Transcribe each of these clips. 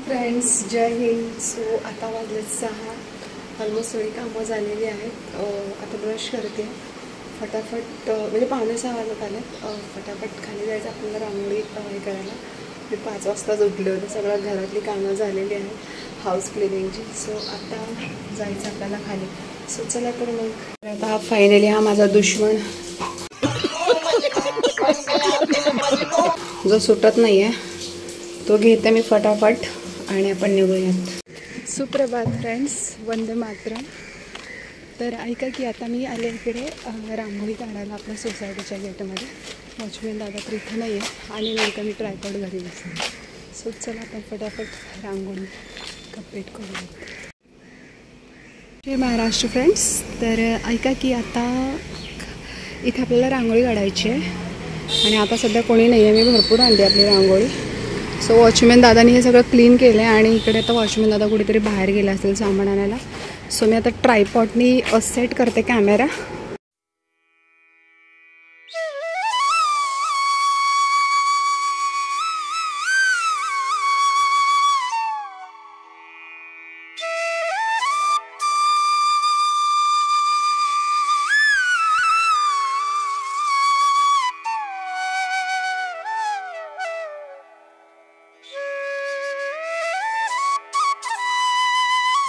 Friends, जय Hind. So आता वाजले 6. Almost सगळी कामं झालेली आहेत. आता ब्रश करते फटाफट. म्हणजे 5:45 वाजत आले. फटाफट खाली जायचं आपल्याला, रांगोळी हे करायला. मी 5 वाजताच उठले होते. सगळं घरातली कामं झालेली आहेत, हाऊस क्लिनिंगची. सो आता जायचं आपल्याला खाली. सो चला तर मग. आता फायनली हा माझा दुश्मन जो सुटत नाही आहे तो घेते मी फटाफट आणि आपण निघूयात. सुप्रभात फ्रेंड्स, वंदे मातरम. तर ऐका की आता मी आले इकडे रांगोळी काढायला आपल्या सोसायटीच्या गेटमध्ये. वॉचमॅन दादा तर इथे नाही आहे आणि नेमकं मी ट्रायपॉड घरी बसते. सो चला आपण फटाफट रांगोळी कंप्लीट करूयात. जय महाराष्ट्र फ्रेंड्स. तर ऐका की आता इथे आपल्याला रांगोळी काढायची आहे आणि आता सध्या कोणी नाही आहे. मी भरपूर आणली आपली रांगोळी. सो वॉचमॅन दादानी हे सगळं क्लीन केलं आहे आणि इकडे आता वॉचमॅन दादा कुठेतरी बाहेर गेला असेल सामान आणायला. सो मी आता ट्रायपॉडनी सेट करते कॅमेरा.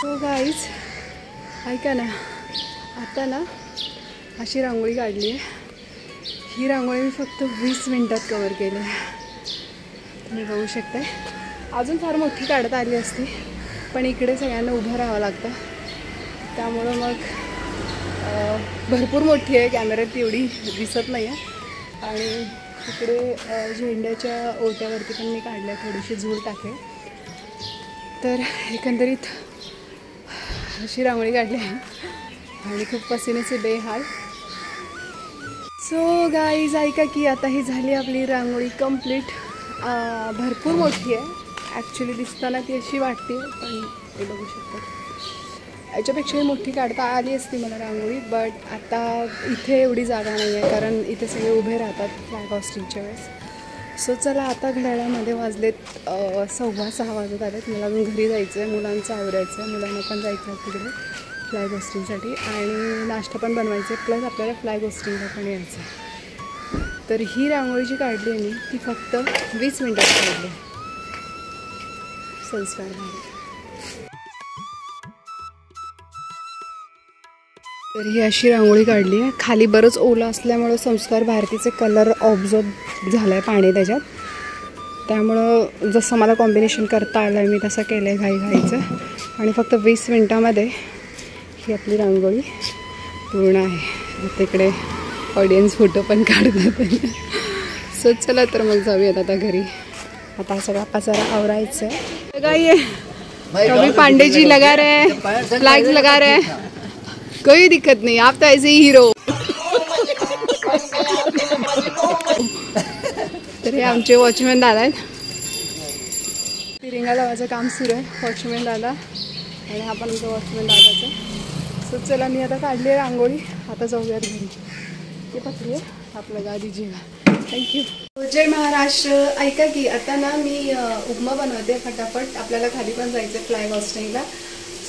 सो गाईज ऐका ना, आता ना अशी रांगोळी काढली आहे. ही रांगोळी मी फक्त 20 मिनटात कवर केली आहे. तुम्ही बघू शकता. अजून फार मोठी काढता आली असती, पण इकडे सगळ्यांना उभं राहावं लागतं. त्यामुळं मग भरपूर मोठी आहे, कॅमेऱ्यात एवढी दिसत नाही आहे. आणि इकडे झेंड्याच्या ओट्यावरती पण मी काढल्या, थोडीशी झूल टाकले. तर एकंदरीत अशी रांगोळी काढली आहे आणि खूप पसिनेचे बेहाल. सो गाईज ऐका की आता ही झाली आपली रांगोळी कंप्लीट. भरपूर मोठी आहे ॲक्च्युली, दिसताना ती अशी वाटते, पण ते बघू शकता याच्यापेक्षाही मोठी काढता आली असती मला रांगोळी. बट आता इथे एवढी जागा नाही आहे, कारण इथे सगळे उभे राहतात फ्लॅग हॉस्टिंगच्या वेळेस. सो चला आता घड्याळामध्ये वाजलेत 6:15 वाजत आलेत. मला अजून घरी जायचं आहे, मुलांचं आवरायचं आहे, मुलांना पण जायचं आहे तिकडे फ्लॅग होस्टिंगसाठी आणि नाश्ता पण बनवायचं आहे, प्लस आपल्याला फ्लॅग होस्टिंगला पण यायचं आहे. तर ही रांगोळी जी काढली आहे मी ती फक्त 20 मिनटात काढली. संस्कार भारी. तर ही अशी रांगोळी काढली आहे. खाली बरंच ओलं असल्यामुळं संस्कार भारतीचे कलर ऑब्झर्व झाला आहे पाणी त्याच्यात. त्यामुळं जसं मला कॉम्बिनेशन करता आलं आहे मी तसं केलं आहे घाईचं. आणि फक्त 20 मिनटामध्ये ही आपली रांगोळी पूर्ण आहे. तिकडे ऑडियन्स फोटो पण काढतात. सो चला तर मग जाऊयात आता घरी. आता सगळा पसारा आवरायचं आहे. कभी पांडे जी लगा रहे, फ्लैग्स लगा रहे, कोई दिक्कत नहीं, आप तो ऐसे ही हीरो. तर हे आमचे वॉचमॅन दादा आहेत. तिरंगा लावायचं काम सुरू आहे. वॉचमॅन दादा आणि हा पण आमचा वॉचमॅन दादाचं. सो चला मी आता काढली आहे रांगोळी. आता जाऊयात घरी. ते पत्री आहे आपलं गादी जीवा. थँक्यू. जय महाराष्ट्र. ऐका की आता ना मी उपमा बनवते फटाफट. आपल्याला खाली पण जायचं आहे फ्लॅग हॉस्टिंगला.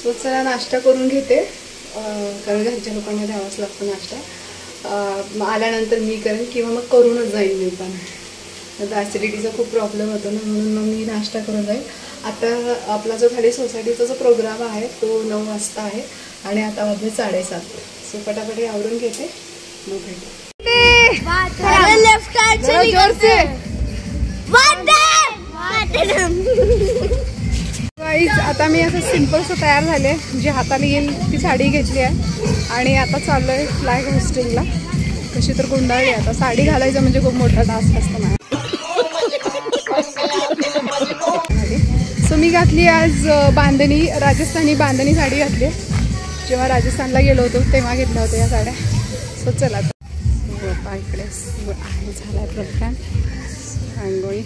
सो चला नाश्ता करून घेते, कारण घरच्या लोकांना द्यावाच लागतो नाश्ता. आल्यानंतर मी करेन किंवा मग करूनच जाईन मी पण. आता ॲसिडिटीचा खूप प्रॉब्लेम होतो ना, म्हणून मग मी नाश्ता करून जाईल. आता आपला जो खाली सोसायटीचा जो प्रोग्राम आहे तो 9 वाजता आहे आणि आता वाजले 7:30. सो फटाफट आवरून घेते, मग भेटू. आता मी असं सिम्पलचं तयार झाले, जी हाताने येईल ती साडी घेतली आहे आणि आता चाललो आहे फ्लॅग होस्टिंगला. कशी तर गुंडाळली. आता साडी घालायचं म्हणजे खूप मोठा टास्क असतो मला. सो मी घातली आज बांधणी, राजस्थानी बांधणी साडी घातली. जेव्हा राजस्थानला गेलो होतो तेव्हा घेतल्या होत्या या साड्या. सो चला आता इकडे आहे झाला प्रोग्राम रांगोळी.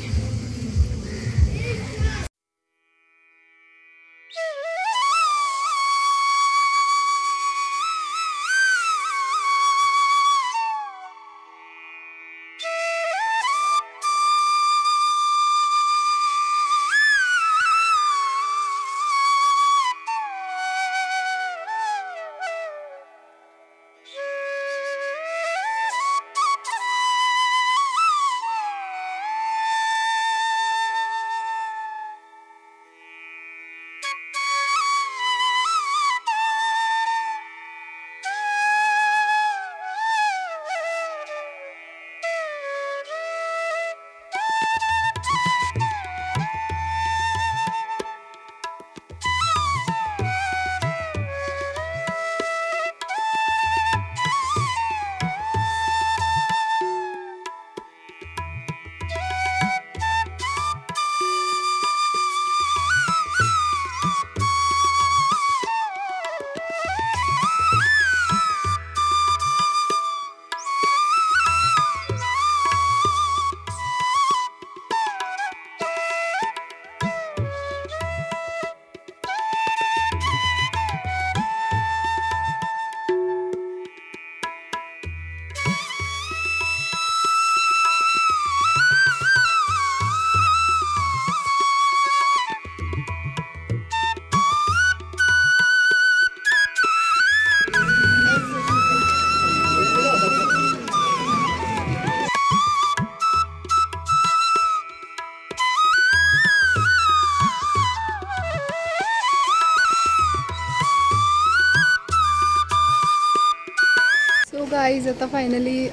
गाईज आता फायनली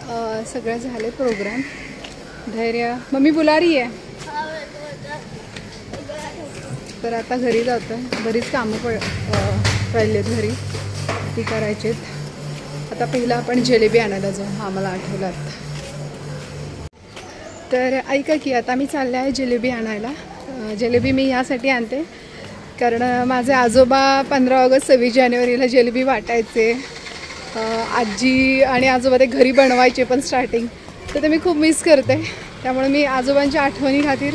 सगळं झाले प्रोग्राम. धैर्य मम्मी बुला रही आहे. तर आता घरी जातो. बरीच कामं राहिलेत घरी, ती करायची आहेत. आता पहिलं आपण जिलेबी आणायला जाऊ. हा मला आठवलं आता. तर ऐका की आता मी चालले आहे जिलेबी आणायला. जिलेबी मी यासाठी आणते कारण माझे आजोबा 15 ऑगस्ट 26 जानेवारीला जिलेबी वाटायचे. आजी आणि आजोबा ते घरी बनवायचे पण स्टार्टिंग, तर ते मी खूप मिस करते. त्यामुळे मी आजोबांच्या आठवणी खातीर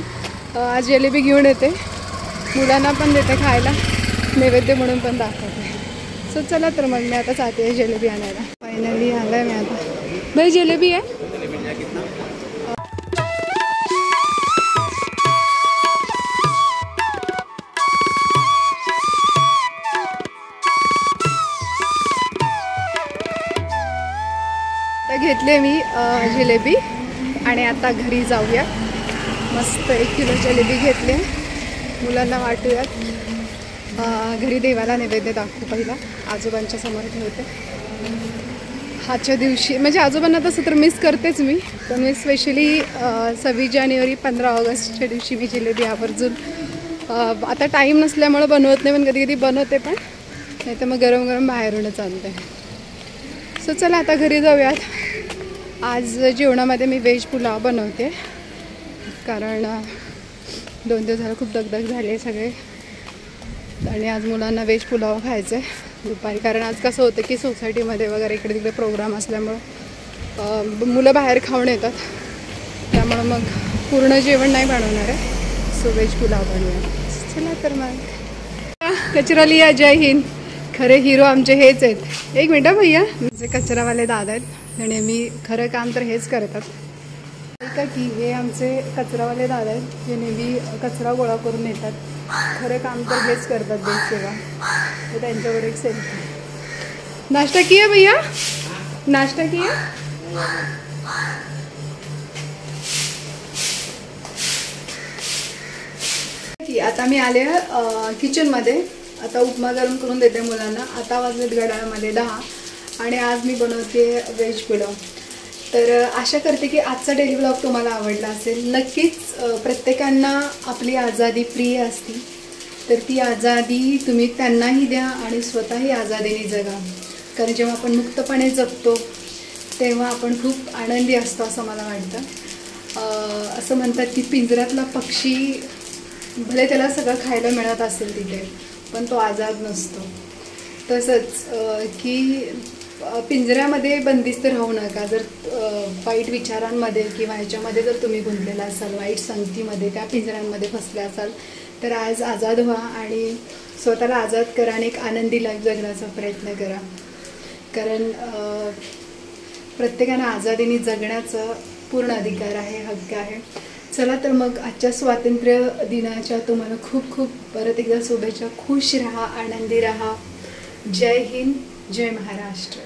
आज जिलेबी घेऊन येते. मुलांना पण देते खायला, नैवेद्य म्हणून पण दाखवते. सो चला तर मग मी आता जाते आहे जिलेबी आणायला. फायनली आलं आहे मी आता. भाई जिलेबी आहे. घेतले मी जिलेबी आणि आता घरी जाऊया. मस्त 1 किलो जिलेबी घेतले, मुलांना वाटूयात. घरी देवाला नैवेद्य दाखवू. पहिला आजोबांच्या समोर ठेवते. हाच्या दिवशी म्हणजे आजोबांना तसं तर मिस करतेच मी, पण मी स्पेशली 26 जानेवारी 15 ऑगस्टच्या दिवशी मी जिलेबी आवर्जून आता टाईम नसल्यामुळं बनवत नाही, पण कधी कधी बनवते. पण नाही तर मग गरम गरम बाहेरूनच आणते. सो चला आता घरी जाऊयात. आज जेवणामध्ये मी व्हेज पुलाव बनवते कारण 2 दिवस झाले खूप दगदग झाली आहे सगळे. आणि आज मुलांना व्हेज पुलाव खायचं आहे दुपारी. कारण आज कसं होतं की सोसायटीमध्ये वगैरे इकडे तिकडे प्रोग्राम असल्यामुळं मुलं बाहेर खाऊन येतात. त्यामुळं मग पूर्ण जेवण नाही बनवणार आहे. सो व्हेज पुलाव बनवूया. चला तर मग कचरा लिया. जय हिंद. खरे हिरो आमचे हेच आहेत. 1 मिनटं भैया. म्हणजे कचरावाले दादा आहेत आणि मी खरं काम तर हेच करतात. ऐका की हे आमचे कचरावाले दादा आहेत जे नेहमी कचरा गोळा करून येतात. खरं काम तर हेच करतात देशसेवा. तर त्यांच्यावर एक सेल्फी. नाश्ता किया भैया? नाश्ता किया? आता मी आले किचनमध्ये. आता उपमा गरम करून देते मुलांना. आता वाजलेत घड्याळामध्ये 10 आणि आज मी बनवते व्हेज पुलाव. तर आशा करते की आजचा डेली ब्लॉग तुम्हाला आवडला असेल. नक्कीच प्रत्येकांना आपली आझादी प्रिय असती, तर ती आझादी तुम्ही त्यांनाही द्या आणि स्वतःही आझादीने जगा. कारण जेव्हा आपण मुक्तपणे जगतो तेव्हा आपण खूप आनंदी असतो असं मला वाटतं. असं म्हणतात की पिंजऱ्यातला पक्षी भले त्याला सगळं खायला मिळत असेल तिथे, पण तो आझाद नसतो. तसंच की पिंजऱ्यामध्ये बंदिस्त राहू नका. जर वाईट विचारांमध्ये किंवा ह्याच्यामध्ये जर तुम्ही गुंतलेला असाल, वाईट संगतीमध्ये, त्या पिंजऱ्यांमध्ये फसले असाल, तर आज आझाद व्हा आणि स्वतःला आझाद करा आणि एक आनंदी लाईफ जगण्याचा प्रयत्न करा. कारण प्रत्येकानं आझादीने जगण्याचा पूर्ण अधिकार आहे, हक्क आहे. चला तर मग आजच्या स्वातंत्र्य दिनाच्या तुम्हाला खूप खूप परत एकदा शुभेच्छा. खुश राहा, आनंदी राहा. जय हिंद, जय महाराष्ट्र.